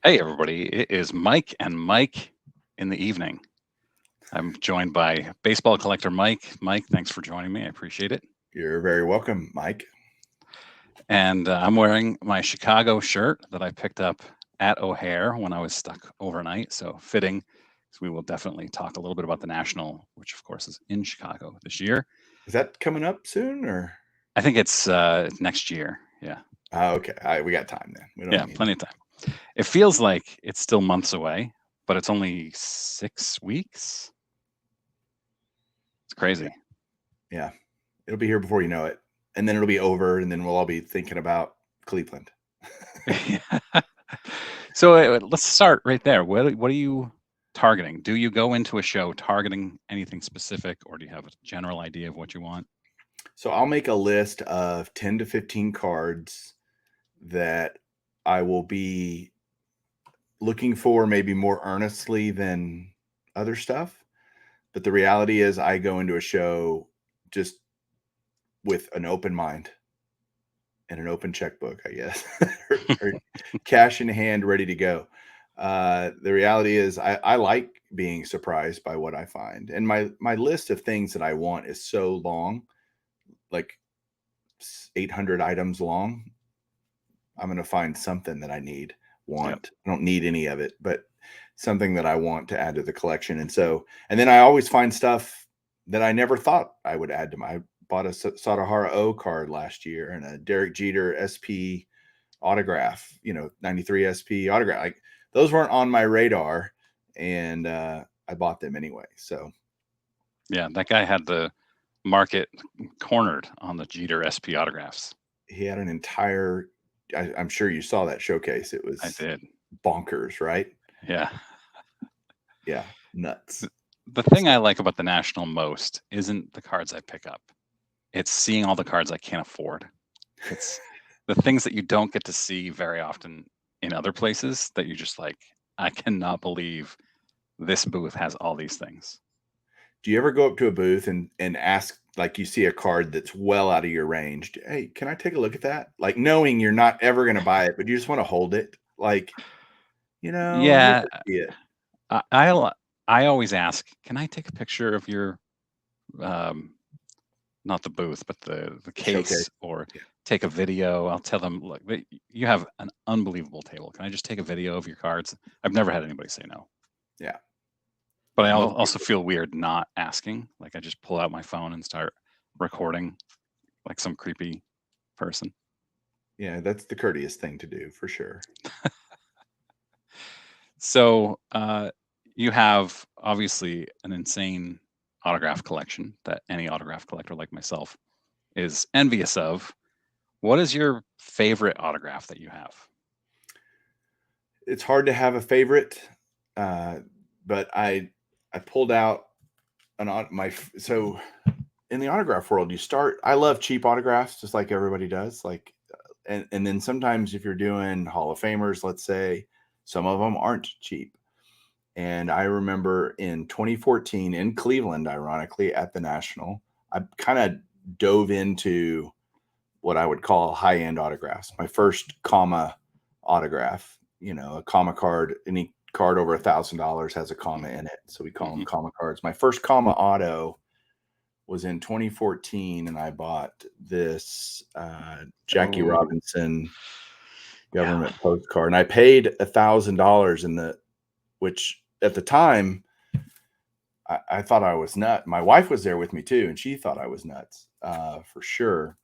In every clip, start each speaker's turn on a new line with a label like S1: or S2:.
S1: Hey, everybody. It is Mike and Mike in the evening. I'm joined by baseball collector Mike. Mike, thanks for joining me. I appreciate it.
S2: You're very welcome, Mike.
S1: And I'm wearing my Chicago shirt that I picked up at O'Hare when I was stuck overnight. So fitting. So we will definitely talk a little bit about the National, which of course is in Chicago this year.
S2: Is that coming up soon or?
S1: I think it's next year. Yeah.
S2: Okay. We got time then. We don't
S1: Yeah,
S2: need.
S1: plenty of time. It feels like it's still months away, but it's only 6 weeks. It's crazy.
S2: Yeah. It'll be here before you know it. And then it'll be over and then we'll all be thinking about Cleveland.
S1: So let's start right there. What are you targeting? Do you go into a show targeting anything specific, or do you have a general idea of what you want?
S2: So I'll make a list of 10 to 15 cards that I will be looking for maybe more earnestly than other stuff. But the reality is I go into a show just with an open mind and an open checkbook, I guess, or cash in hand, ready to go. The reality is, I like being surprised by what I find, and my list of things that I want is so long, like 800 items long. I'm going to find something that I
S1: Yep.
S2: want. I don't need any of it, but something that I want to add to the collection. And then I always find stuff that I never thought I would add to my. Bought a Sadahara O card last year and a Derek Jeter SP autograph, 93 SP autograph. Like those weren't on my radar, and I bought them anyway. So
S1: Yeah, that guy had the market cornered on the Jeter SP autographs.
S2: he had an entire. I'm sure you saw that showcase. It
S1: I
S2: was
S1: did.
S2: bonkers, right?
S1: Yeah.
S2: Yeah, nuts.
S1: The thing I like about the National most isn't the cards I pick up. It's seeing all the cards I can't afford. It's the things that you don't get to see very often in other places that you're just like, I cannot believe this booth has all these things.
S2: Do you ever go up to a booth and ask, like, you see a card that's well out of your range? Hey, can I take a look at that? Like knowing you're not ever going to buy it, but you just want to hold it. Like, let me
S1: Yeah,
S2: just see it.
S1: I always ask, can I take a picture of your um, not the booth, but the
S2: Showcase.
S1: case, or
S2: Yeah.
S1: take a video? I'll tell them, look, you have an unbelievable table. Can I just take a video of your cards? I've never had anybody say no.
S2: Yeah.
S1: But I
S2: Yeah. Most
S1: also
S2: people.
S1: feel weird not asking. Like I just pull out my phone and start recording like some creepy person.
S2: Yeah. That's the courteous thing to do for sure.
S1: So you have obviously an insane autograph collection that any autograph collector like myself is envious of. What is your favorite autograph that you have?
S2: It's hard to have a favorite, uh, but I pulled out so in the autograph world, you start. I love cheap autographs, just like everybody does. Like, and then sometimes if you're doing Hall of Famers, let's say, some of them aren't cheap. And I remember in 2014 in Cleveland, ironically at the National, I kind of dove into what I would call high end autographs. My first comma autograph, a comma card, any card over $1,000 has a comma in it. So we call them comma cards. My first comma auto was in 2014, and I bought this Jackie
S1: Oh,
S2: Robinson
S1: yeah.
S2: government postcard, and I paid $1,000 which at the time I thought I was nuts. My wife was there with me too, and she thought I was nuts for sure.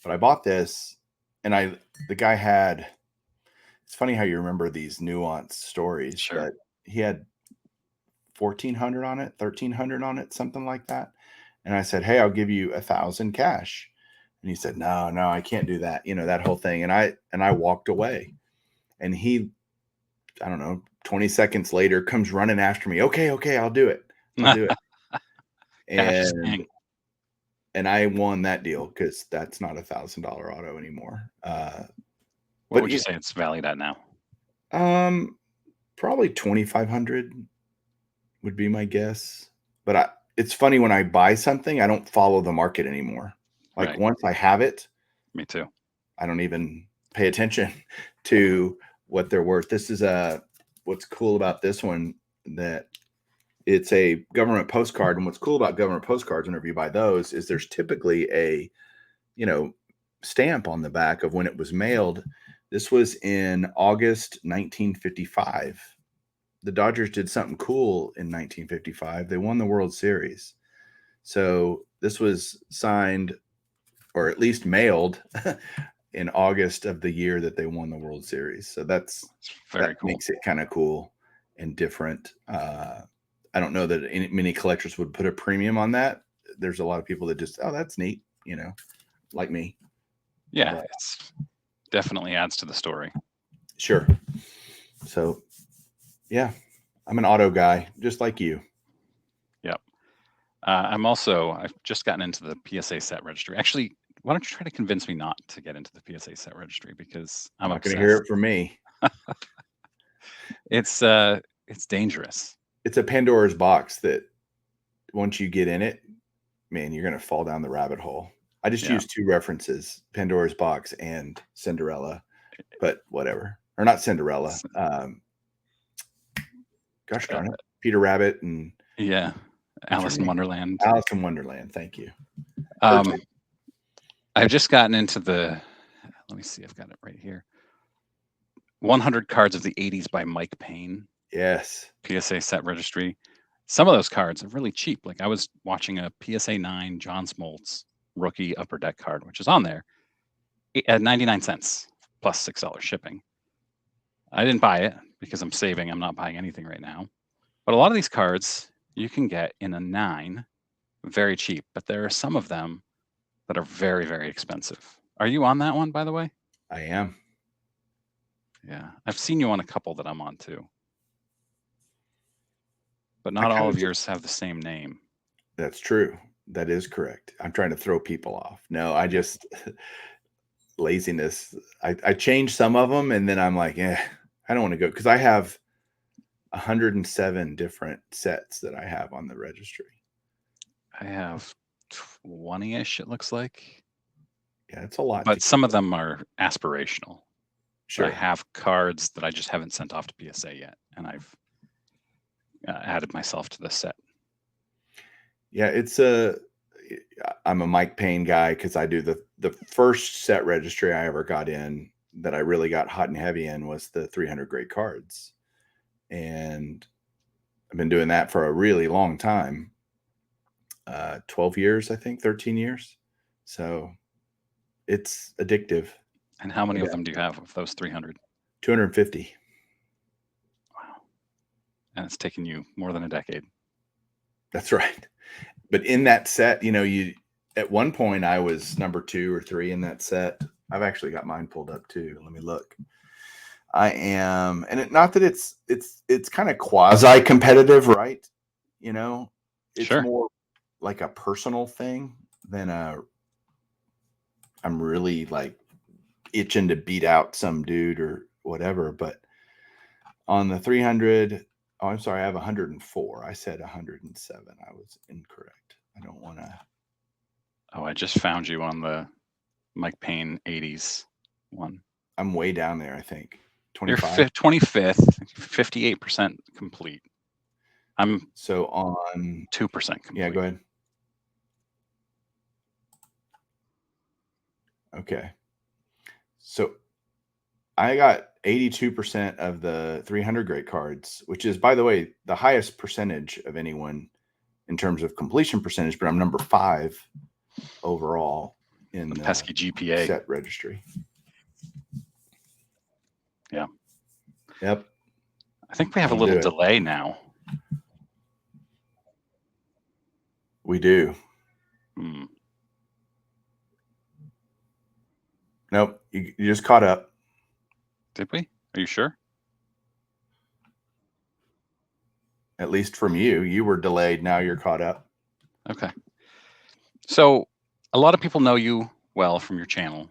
S2: But I bought this, and the guy had. It's funny how you remember these nuanced stories,
S1: Sure.
S2: but he had 1,400 on it, 1,300 on it, something like that. And I said, "Hey, I'll give you 1,000 cash." And he said, "No, no, I can't do that." That whole thing. And I walked away. And he, I don't know, 20 seconds later comes running after me. Okay, okay, I'll do it. I'll do it.
S1: Cash is
S2: And
S1: king.
S2: and I won that deal because that's not $1,000 auto anymore.
S1: What
S2: But
S1: would you say it's valued at now?
S2: probably 2,500 would be my guess. But it's funny when I buy something, I don't follow the market anymore. Like
S1: Right.
S2: once I have it,
S1: Me too.
S2: I don't even pay attention to what they're worth. This is what's cool about this one, that it's a government postcard. And what's cool about government postcards, whenever you buy those, is there's typically a, stamp on the back of when it was mailed. This was in August 1955. The Dodgers did something cool in 1955. They won the World Series. So this was signed, or at least mailed, in August of the year that they won the World Series. So
S1: It's very
S2: that
S1: cool.
S2: makes it kind of cool and different. I don't know that many collectors would put a premium on that. There's a lot of people that just, oh, that's neat, like me.
S1: Yeah,
S2: But
S1: it's definitely adds to the story.
S2: sure. So, yeah, I'm an auto guy, just like you.
S1: Yep. I've just gotten into the PSA set registry. Actually, why don't you try to convince me not to get into the PSA set registry, because I'm
S2: not going
S1: obsessed.
S2: to hear it from me.
S1: It's dangerous.
S2: It's a Pandora's box that once you get in it, man, you're going to fall down the rabbit hole. I just used two references, Pandora's box and Cinderella, but whatever. Or not Cinderella. Gosh darn it. Peter Rabbit and
S1: Alice in Wonderland.
S2: Alice in Wonderland. Thank you.
S1: I've just gotten into let me see, I've got it right here. 100 Cards of the 80s by Mike Payne.
S2: Yes.
S1: PSA set registry. Some of those cards are really cheap. Like I was watching a PSA 9 John Smoltz rookie upper deck card, which is on there at 99 cents plus $6 shipping. I didn't buy it because I'm saving. I'm not buying anything right now. But a lot of these cards you can get in a 9 very cheap, but there are some of them that are very, very expensive. Are you on that one, by the way?
S2: I am.
S1: Yeah. I've seen you on a couple that I'm on too. But not all of yours have the same name.
S2: That's true. That is correct. I'm trying to throw people off. No, I just laziness. I changed some of them, and then I'm like, I don't want to go, because I have 107 different sets that I have on the registry.
S1: I have 20-ish, it looks like.
S2: Yeah, it's a lot.
S1: But some of them are aspirational.
S2: Sure.
S1: I have cards that I just haven't sent off to PSA yet, and I've added myself to the set.
S2: Yeah, I'm a Mike Payne guy, because I do the first set registry I ever got in that I really got hot and heavy in was the 300 great cards. And I've been doing that for a really long time. 12 years, I think, 13 years. So it's addictive.
S1: And how many of them do you have of those 300?
S2: 250.
S1: Wow. And it's taken you more than a decade.
S2: That's right. But in that set, at one point I was number 2 or 3 in that set. I've actually got mine pulled up too. Let me look. I am, and not that it's kind of quasi competitive, right? It's
S1: sure.
S2: More like a personal thing than I'm really like itching to beat out some dude or whatever. But on the 300, oh, I'm sorry, I have 104. I said 107. I was incorrect. I don't want to.
S1: Oh, I just found you on the Mike Payne 80s one.
S2: I'm way down there, I think.
S1: 25? You're 25th, 58% complete. I'm
S2: so on
S1: 2% complete.
S2: Yeah, go ahead. Okay. So I got 82% of the 300 great cards, which is, by the way, the highest percentage of anyone in terms of completion percentage, but I'm number 5 overall in the
S1: pesky GPA
S2: set registry.
S1: Yeah.
S2: Yep.
S1: I think we have a little delay now.
S2: We do. Nope. You just caught up.
S1: Did we? Are you sure?
S2: At least from you. You were delayed. Now you're caught up.
S1: Okay. So a lot of people know you well from your channel.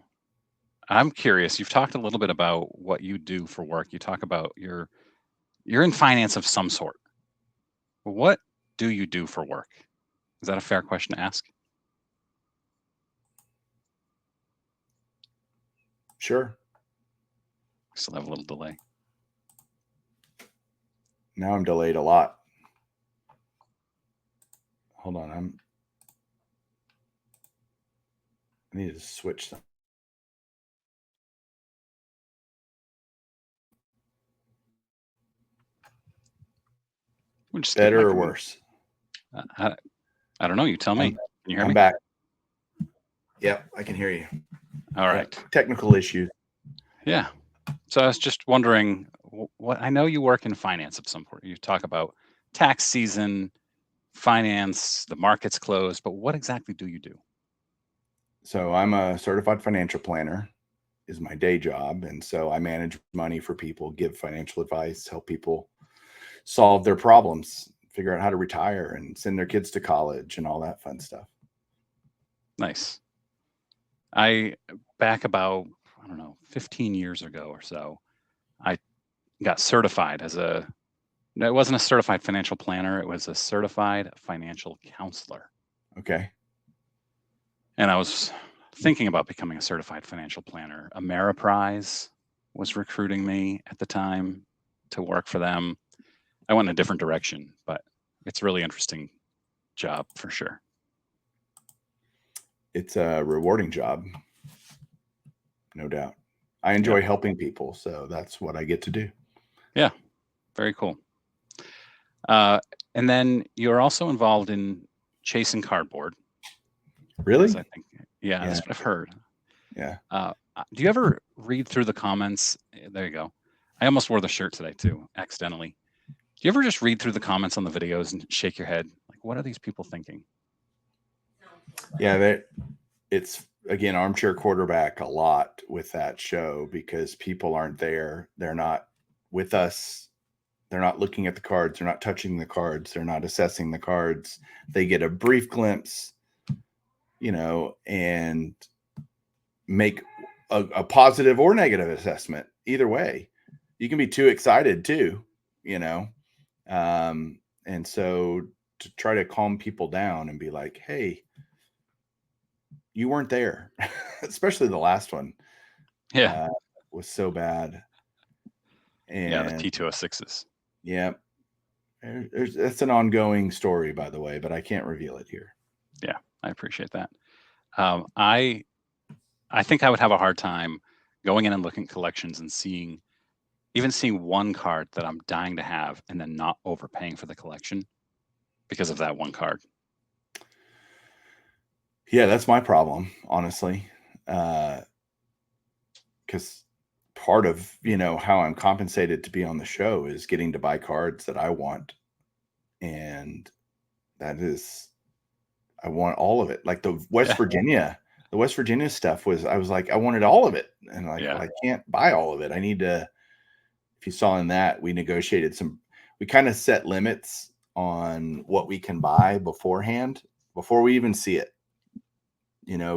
S1: I'm curious. You've talked a little bit about what you do for work. You talk about you're in finance of some sort. What do you do for work? Is that a fair question to ask?
S2: Sure.
S1: Still have a little delay.
S2: Now I'm delayed a lot. Hold on, I need to switch them.
S1: We'll just keep
S2: Better
S1: my
S2: or
S1: commu-
S2: worse?
S1: I don't know. You tell me.
S2: I'm,
S1: Can you hear
S2: I'm
S1: me?
S2: back. Yep, I can hear you.
S1: All right.
S2: Technical issues.
S1: Yeah. So I was just wondering, what I know you work in finance of some sort. You talk about tax season, finance, the market's closed, but what exactly do you do?
S2: So I'm a certified financial planner is my day job. And so I manage money for people, give financial advice, help people solve their problems, figure out how to retire and send their kids to college and all that fun stuff.
S1: Nice. Back about, I don't know, 15 years ago or so, I got certified no, it wasn't a certified financial planner. It was a certified financial counselor.
S2: Okay.
S1: And I was thinking about becoming a certified financial planner. Ameriprise was recruiting me at the time to work for them. I went in a different direction, but it's a really interesting job for sure.
S2: It's a rewarding job, no doubt. I enjoy helping people, so that's what I get to do.
S1: Yeah, very cool. And then you're also involved in chasing cardboard.
S2: Really?
S1: I think, yeah, that's what I've heard.
S2: Yeah.
S1: Do you ever read through the comments? There you go. I almost wore the shirt today too, accidentally. Do you ever just read through the comments on the videos and shake your head? Like, what are these people thinking?
S2: Yeah, it's again armchair quarterback a lot with that show because people aren't there. They're not with us. They're not looking at the cards. They're not touching the cards. They're not assessing the cards. They get a brief glimpse, and make a positive or negative assessment. Either way, you can be too excited too, and so to try to calm people down and be like, hey, you weren't there, especially the last one.
S1: Yeah.
S2: Was so bad.
S1: Yeah, the
S2: And
S1: T206s.
S2: yeah, that's an ongoing story, by the way, but I can't reveal it here.
S1: Yeah, I appreciate that. I think I would have a hard time going in and looking at collections and seeing one card that I'm dying to have and then not overpaying for the collection because of that one card.
S2: Yeah, that's my problem, honestly. Because part of, how I'm compensated to be on the show is getting to buy cards that I want. And that is, I want all of it. Like the West Virginia stuff I was like, I wanted all of it. And like, well, I can't buy all of it. I need to, if you saw in that, we negotiated we kind of set limits on what we can buy beforehand, before we even see it,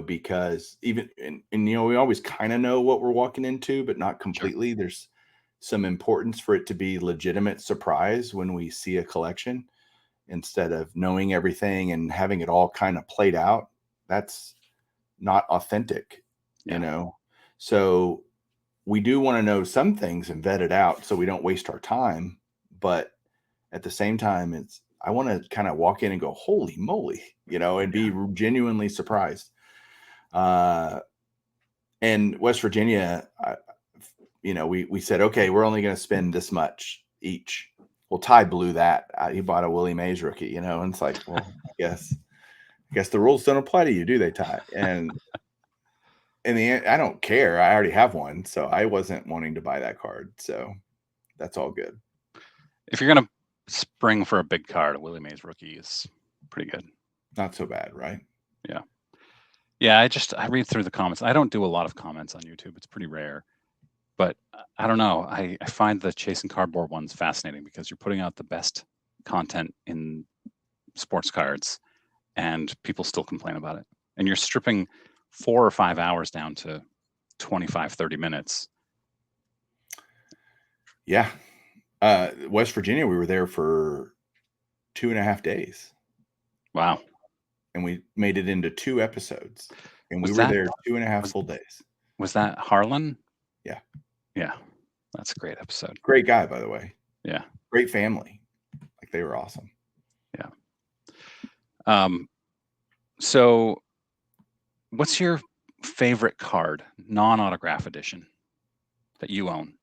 S2: because even, and we always kind of know what we're walking into, but not completely. Sure. There's some importance for it to be legitimate surprise when we see a collection instead of knowing everything and having it all kind of played out. That's not authentic, So we do want to know some things and vet it out so we don't waste our time. But at the same time, I want to kind of walk in and go, holy moly, and be genuinely surprised. And West Virginia, we said, okay, we're only going to spend this much each. Well, Ty blew that. He bought a Willie Mays rookie, and it's like, well, I guess the rules don't apply to you, do they, Ty? And in the end, I don't care. I already have one, so I wasn't wanting to buy that card. So that's all good.
S1: If you're going to spring for a big card, a Willie Mays rookie is pretty good.
S2: Not so bad, right?
S1: Yeah. Yeah, I read through the comments. I don't do a lot of comments on YouTube. It's pretty rare. But I don't know. I find the chasing cardboard ones fascinating because you're putting out the best content in sports cards and people still complain about it. And you're stripping 4 or 5 hours down to 25, 30 minutes.
S2: Yeah. West Virginia, we were there for 2.5 days.
S1: Wow.
S2: And we made it into 2 episodes. And we were there 2.5 full days.
S1: Was that Harlan?
S2: Yeah.
S1: Yeah. That's a great episode.
S2: Great guy, by the way.
S1: Yeah.
S2: Great family. Like they were awesome.
S1: Yeah. So what's your favorite card, non-autograph edition, that you own?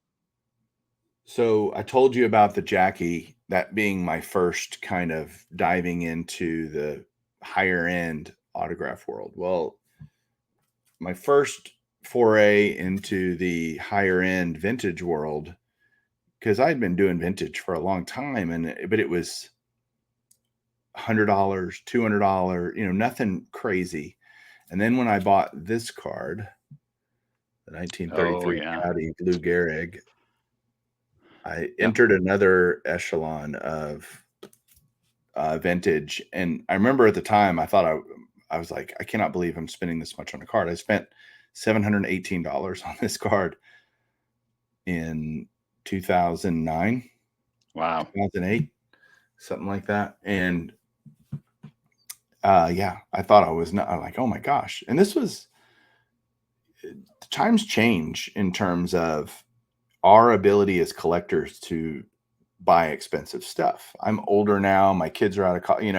S2: So I told you about the Jackie, that being my first kind of diving into the higher end autograph world. Well, my first foray into the higher end vintage world, because I'd been doing vintage for a long time, but it was $100, $200, nothing crazy. And then when I bought this card, the
S1: Oh
S2: 1933
S1: yeah.
S2: Caddy Blue Gehrig, I
S1: Yep.
S2: entered another echelon of vintage. And I remember at the time, I was like, I cannot believe I'm spending this much on a card. I spent $718 on this card in 2009,
S1: Wow.
S2: 2008, something like that. And yeah, I thought I was not I'm like, oh my gosh. And this was times change in terms of our ability as collectors to buy expensive stuff. I'm older now. My kids are out of college.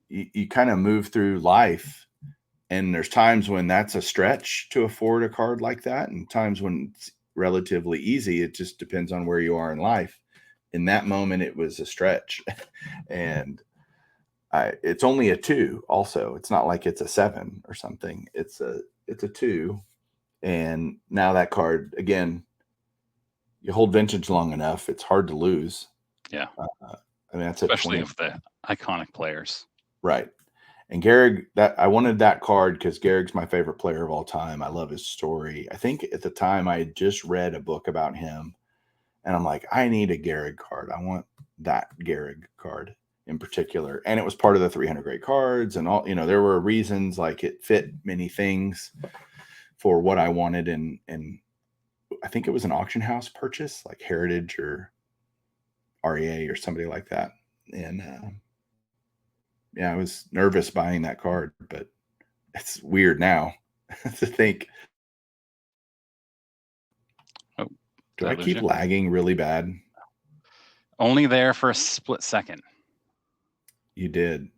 S2: You kind of move through life, and there's times when that's a stretch to afford a card like that, and times when it's relatively easy. It just depends on where you are in life. In that moment, it was a stretch, and it's only a 2. Also, it's not like it's a 7 or something. It's a 2, and now that card again. You hold vintage long enough, it's hard to lose.
S1: Yeah.
S2: I mean, that's a
S1: Especially
S2: 20,
S1: of the iconic players.
S2: right? And Gehrig, that I wanted that card because Gehrig's my favorite player of all time. I love his story. I think at the time I had just read a book about him, and I'm like, I need a Gehrig card. I want that Gehrig card in particular. And it was part of the 300 great cards, and all. There were reasons, like it fit many things for what I wanted, and I think it was an auction house purchase, like Heritage or REA or somebody like that. And yeah, I was nervous buying that card, but it's weird now to think.
S1: Oh,
S2: Do
S1: did I
S2: I
S1: lose
S2: keep
S1: you?
S2: lagging really bad?
S1: Only there for a split second.
S2: You did.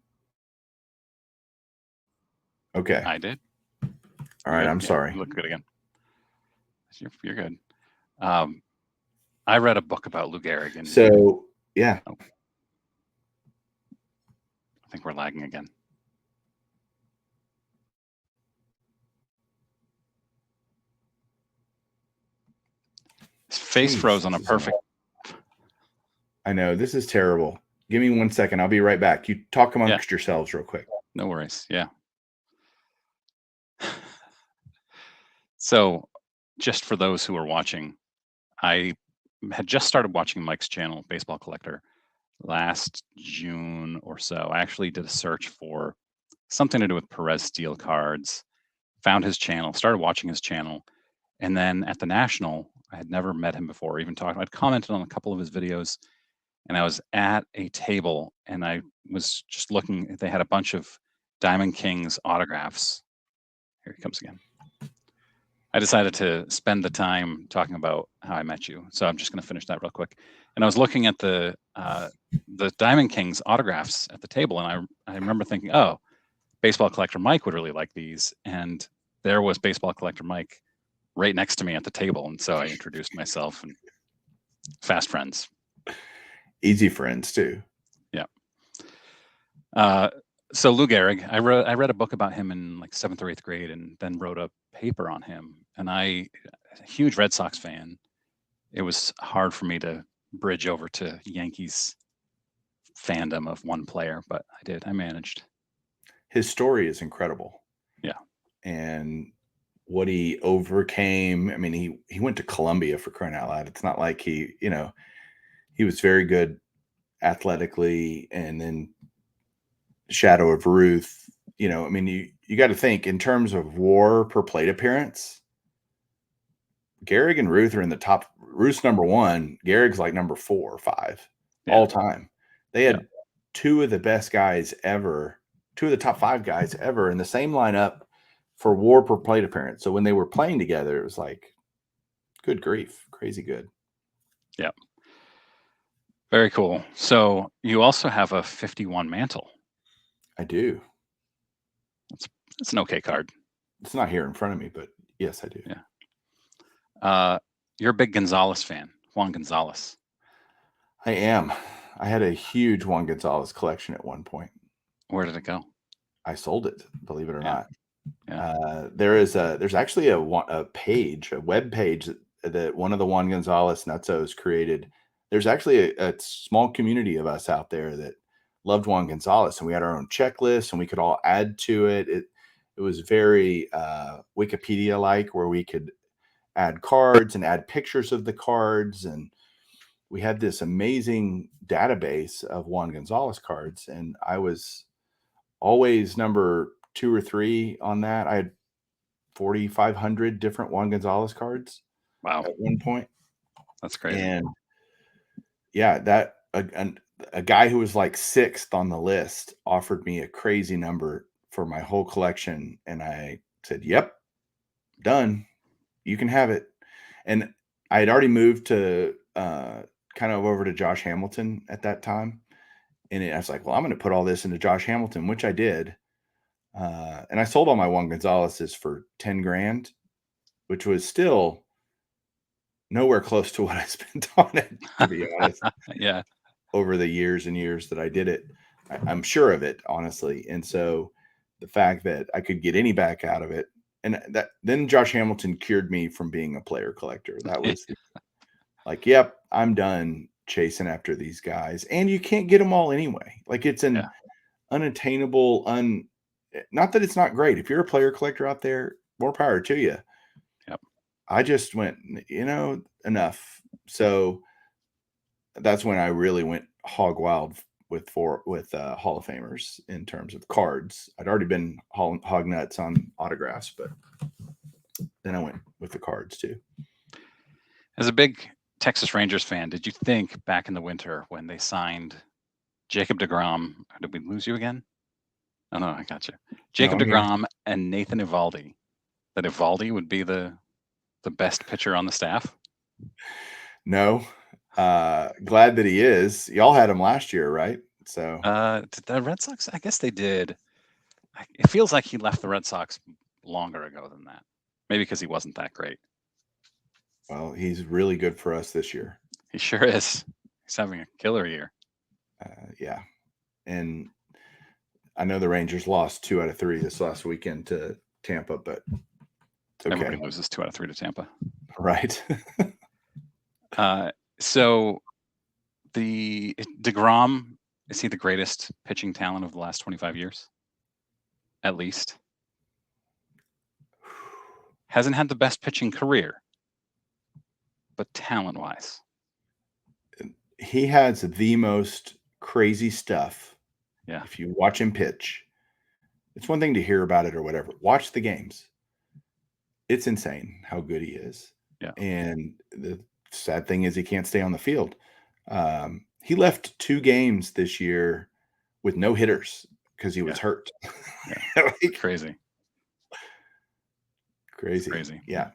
S2: Okay.
S1: I did.
S2: All
S1: You
S2: right.
S1: good?
S2: I'm
S1: Yeah,
S2: sorry.
S1: you look good again. You're good. I read a book about Lou Gehrig, and
S2: So, yeah.
S1: I think we're lagging again. His face
S2: Jeez,
S1: froze on a perfect.
S2: I know. This is terrible. Give me 1 second. I'll be right back. You talk
S1: Yeah,
S2: amongst yourselves real quick.
S1: no worries. Yeah. So, just for those who are watching, I had just started watching Mike's channel, Baseball Collector, last June or so. I actually did a search for something to do with Perez Steel cards, found his channel, started watching his channel, and then at the National, I had never met him before, even talked. I'd commented on a couple of his videos, and I was at a table, and I was just looking. They had a bunch of Diamond Kings autographs. Here he comes again. I decided to spend the time talking about how I met you, so I'm just going to finish that real quick. And I was looking at the Diamond Kings autographs at the table, and I remember thinking, oh, Baseball Collector Mike would really like these, and there was Baseball Collector Mike right next to me at the table, and so I introduced myself, and fast friends.
S2: Easy friends, too.
S1: Yeah. So Lou Gehrig, I read a book about him in like 7th or 8th grade, and then wrote a paper on him. And a huge Red Sox fan. It was hard for me to bridge over to Yankees fandom of one player, but I did. I managed.
S2: His story is incredible.
S1: Yeah.
S2: And what he overcame. I mean, he went to Columbia, for crying out loud. It's not like he was very good athletically, and then Shadow of Ruth. I mean, you got to think in terms of WAR per plate appearance. Gehrig and Ruth are in the top. Ruth's number 1. Gehrig's like number 4 or 5 all time. They had 2 of the best guys ever, 2 of the top 5 guys ever in the same lineup for WAR per plate appearance. So when they were playing together, it was like, good grief, crazy good.
S1: Yeah. Very cool. So you also have a 51 mantle.
S2: I do.
S1: It's an okay card.
S2: It's not here in front of me, but yes, I do.
S1: Yeah. You're a big Gonzalez fan, Juan Gonzalez.
S2: I am. I had a huge Juan Gonzalez collection at one point.
S1: Where did it go?
S2: I sold it, believe it or
S1: Yeah.
S2: not.
S1: Yeah.
S2: There's actually a web page that one of the Juan Gonzalez nutsos created. There's actually a small community of us out there that loved Juan Gonzalez, and we had our own checklist, and we could all add to it. It was very Wikipedia like, where we could add cards and add pictures of the cards, and we had this amazing database of Juan Gonzalez cards, and I was always number 2 or 3 on that. I had 4,500 different Juan Gonzalez cards
S1: Wow.
S2: at one point.
S1: That's crazy.
S2: And yeah, that a guy who was like 6th on the list offered me a crazy number for my whole collection, and I said, "Yep, done. You can have it." And I had already moved to kind of over to Josh Hamilton at that time, and I was like, "Well, I'm going to put all this into Josh Hamilton," which I did. And I sold all my Juan Gonzalez's for 10 grand, which was still nowhere close to what I spent on it, to be honest.
S1: Yeah.
S2: Over the years and years that I did it, I'm sure of it, honestly. And so the fact that I could get any back out of it, and then Josh Hamilton cured me from being a player collector. That was like, yep, I'm done chasing after these guys, and you can't get them all anyway. Like, it's an unattainable, not that it's not great. If you're a player collector out there, more power to you.
S1: Yep.
S2: I just went, enough. So that's when I really went hog wild with Hall of Famers in terms of cards. I'd already been hog nuts on autographs, but then I went with the cards too.
S1: As a big Texas Rangers fan, did you think back in the winter when they signed Jacob deGrom, did we lose you again? Oh, no, I got you. Jacob deGrom and Nathan Eovaldi, that Eovaldi would be the best pitcher on the staff?
S2: No. Glad that he is. Y'all had him last year, right? So
S1: did the Red Sox? I guess they did. It feels like he left the Red Sox longer ago than that. Maybe because he wasn't that great.
S2: Well, he's really good for us this year.
S1: He sure is. He's having a killer year.
S2: Yeah. And I know the Rangers lost 2 out of 3 this last weekend to Tampa, but it's okay.
S1: Everybody loses 2 out of 3 to Tampa.
S2: Right.
S1: So the deGrom, is he the greatest pitching talent of the last 25 years? At least. Hasn't had the best pitching career, but talent-wise.
S2: He has the most crazy stuff.
S1: Yeah.
S2: If you watch him pitch, it's one thing to hear about it or whatever. Watch the games. It's insane how good he is.
S1: Yeah.
S2: And the sad thing is he can't stay on the field. He left 2 games this year with no hitters because he was hurt.
S1: Yeah. Like, crazy.
S2: Yeah.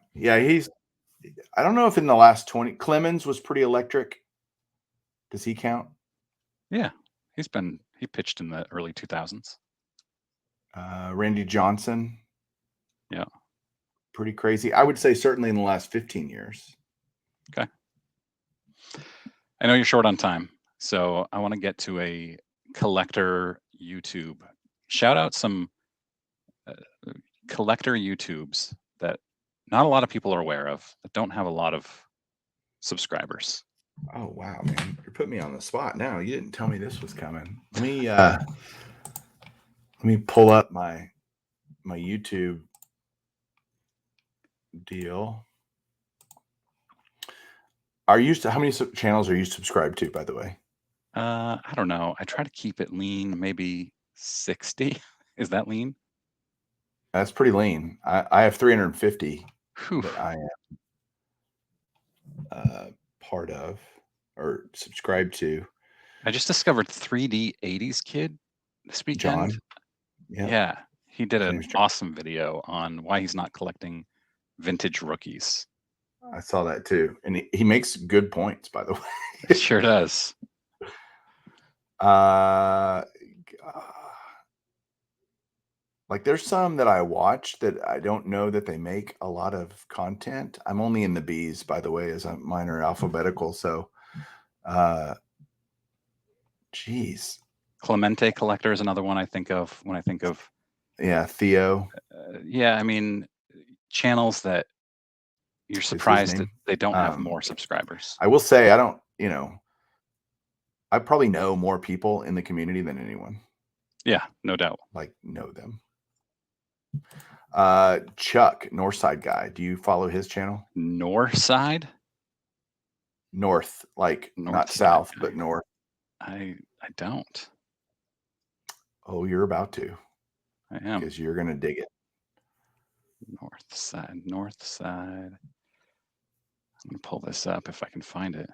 S2: I don't know if in the last 20, Clemens was pretty electric. Does he count?
S1: Yeah. He pitched in the early 2000s.
S2: Randy Johnson.
S1: Yeah.
S2: Pretty crazy. I would say certainly in the last 15 years.
S1: Okay. I know you're short on time, so I want to get to a collector YouTube. Shout out some collector YouTubes that not a lot of people are aware of, that don't have a lot of subscribers.
S2: Oh, wow, man. You're putting me on the spot now. You didn't tell me this was coming. Let me pull up my YouTube deal. How many channels are you subscribed to, by the way?
S1: I don't know. I try to keep it lean, maybe 60. Is that lean?
S2: That's pretty lean. I have 350
S1: Whew.
S2: that I am part of or subscribed to.
S1: I just discovered 3D 80s Kid this weekend.
S2: John.
S1: Yeah. He did an awesome video on why he's not collecting vintage rookies.
S2: I saw that too. And he makes good points, by the way.
S1: It sure does.
S2: Uh, like there's some that I watch that I don't know that they make a lot of content. I'm only in the B's, by the way, as mine are alphabetical. So, geez.
S1: Clemente Collector is another one I think of when I think of.
S2: Yeah, Theo
S1: Yeah, I mean, channels that you're
S2: is his
S1: surprised that
S2: name.
S1: they don't have more subscribers.
S2: I will say I don't, I probably know more people in the community than anyone.
S1: Yeah, no doubt.
S2: Like know them. Chuck, Northside guy. Do you follow his channel?
S1: North side?
S2: North, like not
S1: North side
S2: south,
S1: guy.
S2: but north.
S1: I don't.
S2: Oh, you're about to,
S1: I am.
S2: because you're gonna dig it.
S1: North side, north side. I'm gonna pull this up if I can find it.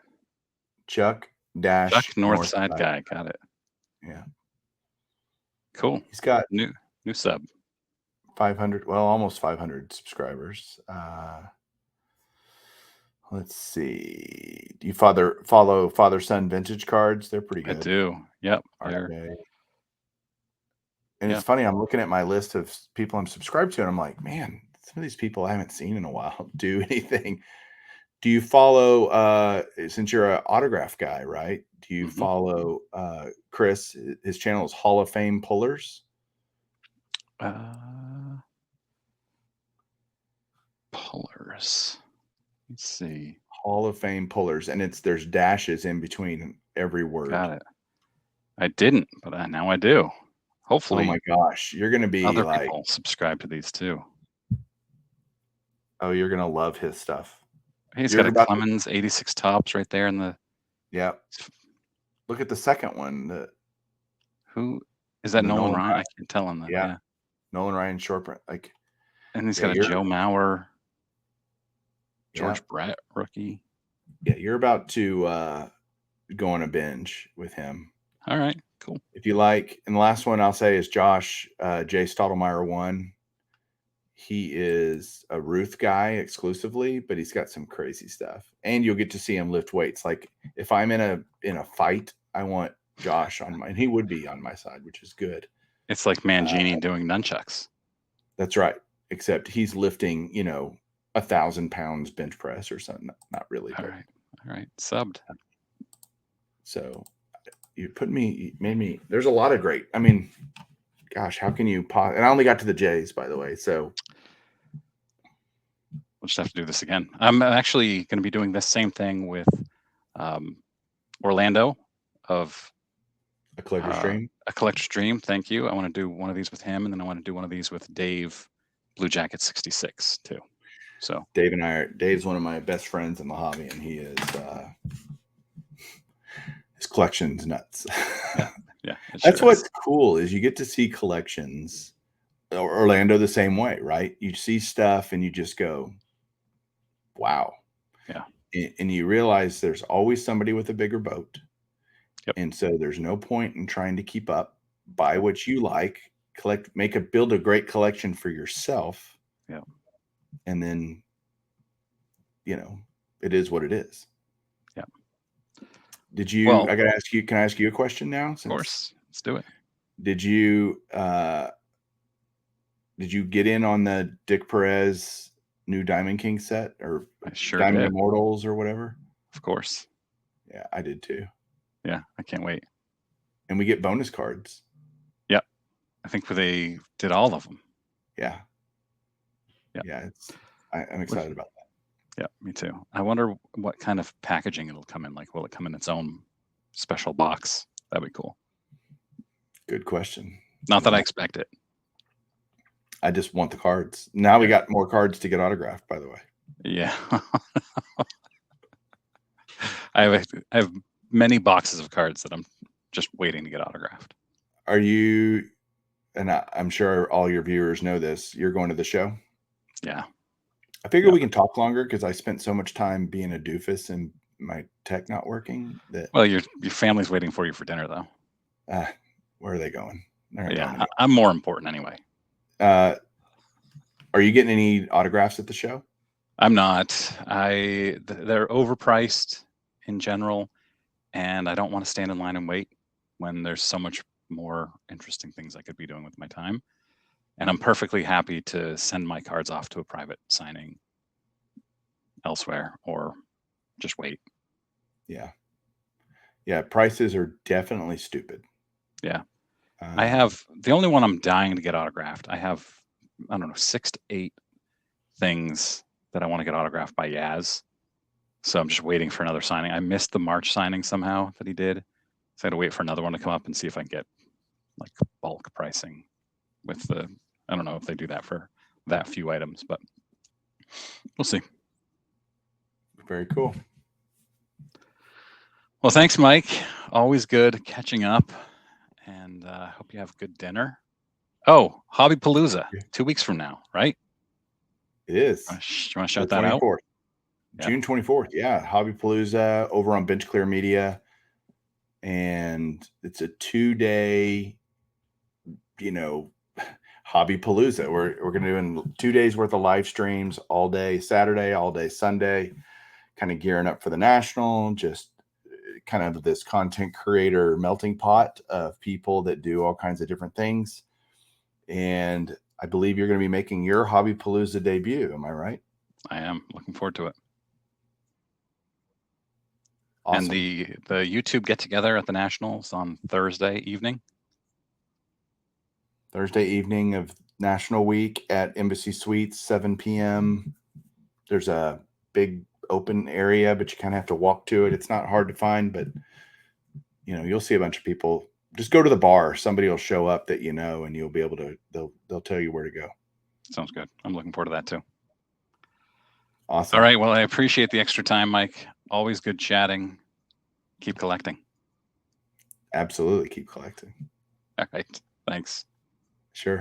S2: Chuck dash
S1: Chuck North side guy. Got it.
S2: Yeah.
S1: Cool.
S2: He's got
S1: new sub.
S2: 500, well, almost 500 subscribers. Let's see. Do you follow father son vintage cards? They're pretty good.
S1: I do. Yep.
S2: RJ. And it's funny, I'm looking at my list of people I'm subscribed to, and I'm like, man, some of these people I haven't seen in a while do anything. Do you follow, since you're an autograph guy, right? Do you follow Chris? His channel is Hall of Fame Pullers.
S1: Pullers. Let's see.
S2: Hall of Fame Pullers, and there's dashes in between every word.
S1: Got it. I didn't, but now I do. Hopefully.
S2: Oh my gosh, you're gonna be
S1: other
S2: like,
S1: people subscribe to these too.
S2: Oh, you're gonna love his stuff.
S1: He's got a Clemens 86 tops right there in the.
S2: Yeah. Look at the second one.
S1: Who is that? Nolan Ryan? I can't tell on that. Yeah.
S2: Nolan Ryan short print. Like,
S1: and he's got a Joe Mauer, George Brett rookie.
S2: Yeah, you're about to go on a binge with him.
S1: All right, cool.
S2: If you like, and the last one I'll say is Josh J. Stottlemyre 1. He is a Ruth guy exclusively, but he's got some crazy stuff. And you'll get to see him lift weights. Like if I'm in a fight, I want Josh on my, and he would be on my side, which is good.
S1: It's like Mangini doing nunchucks.
S2: That's right. Except he's lifting, 1,000 pounds bench press or something. Not really.
S1: All right. Subbed.
S2: So you made me, there's a lot of great, I mean, gosh, how can you pause? And I only got to the J's, by the way. So
S1: we'll just have to do this again. I'm actually going to be doing this same thing with Orlando of
S2: A Collector's Dream.
S1: A Collector's Dream. Thank you. I want to do one of these with him, and then I want to do one of these with Dave, Blue Jacket 66 too. So
S2: Dave's one of my best friends in the hobby, and he is his collection's nuts.
S1: Yeah.
S2: That's what's cool is you get to see collections. Orlando the same way, right? You see stuff and you just go, wow.
S1: Yeah.
S2: And you realize there's always somebody with a bigger boat.
S1: Yep.
S2: And so there's no point in trying to keep up. Buy what you like, build a great collection for yourself.
S1: Yeah.
S2: And then, it is what it is.
S1: Yeah.
S2: I gotta ask you, can I ask you a question now?
S1: Of course. Let's do it.
S2: Did you get in on the Dick Perez new Diamond King set or Diamond Immortals or whatever?
S1: Of course.
S2: Yeah, I did too.
S1: Yeah, I can't wait.
S2: And we get bonus cards.
S1: Yep. I think they did all of them.
S2: Yeah. Yeah, I'm excited about that.
S1: Yeah, me too. I wonder what kind of packaging it'll come in. Like, will it come in its own special box? That'd be cool.
S2: Good question.
S1: Not that I expect it.
S2: I just want the cards. Now we got more cards to get autographed, by the way.
S1: Yeah. I have many boxes of cards that I'm just waiting to get autographed.
S2: Are you, and I'm sure all your viewers know this, you're going to the show?
S1: Yeah.
S2: I figure we can talk longer because I spent so much time being a doofus and my tech not working.
S1: Well, your family's waiting for you for dinner, though.
S2: Where are they going?
S1: Yeah, I'm more important anyway.
S2: Are you getting any autographs at the show?
S1: I'm not. They're overpriced in general, and I don't want to stand in line and wait when there's so much more interesting things I could be doing with my time. And I'm perfectly happy to send my cards off to a private signing elsewhere or just wait.
S2: Yeah. Yeah. Prices are definitely stupid.
S1: Yeah. I have the only one I'm dying to get autographed. I have, I don't know, 6 to 8 things that I want to get autographed by Yaz. So I'm just waiting for another signing. I missed the March signing somehow that he did. So I had to wait for another one to come up and see if I can get like bulk pricing with the, I don't know if they do that for that few items, but we'll see.
S2: Very cool.
S1: Well, thanks, Mike. Always good catching up, and hope you have good dinner. Oh, Hobbypalooza, 2 weeks from now, right?
S2: It is.
S1: You want to shout that out?
S2: June 24th. Yeah. Hobbypalooza over on Bench Clear Media. And it's a 2-day, Hobbypalooza. We're going to do 2 days worth of live streams all day Saturday, all day Sunday, kind of gearing up for the National, just kind of this content creator melting pot of people that do all kinds of different things. And I believe you're going to be making your Hobbypalooza debut. Am I right?
S1: I am. Looking forward to it.
S2: Awesome.
S1: And the YouTube get together at the Nationals on Thursday evening.
S2: Thursday evening of National Week at Embassy Suites, 7 p.m. There's a big open area, but you kind of have to walk to it. It's not hard to find, but you'll see a bunch of people. Just go to the bar. Somebody will show up that and you'll be able to. They'll tell you where to go.
S1: Sounds good. I'm looking forward to that too.
S2: Awesome.
S1: All right. Well, I appreciate the extra time, Mike. Always good chatting. Keep collecting.
S2: Absolutely, keep collecting.
S1: All right. Thanks.
S2: Sure.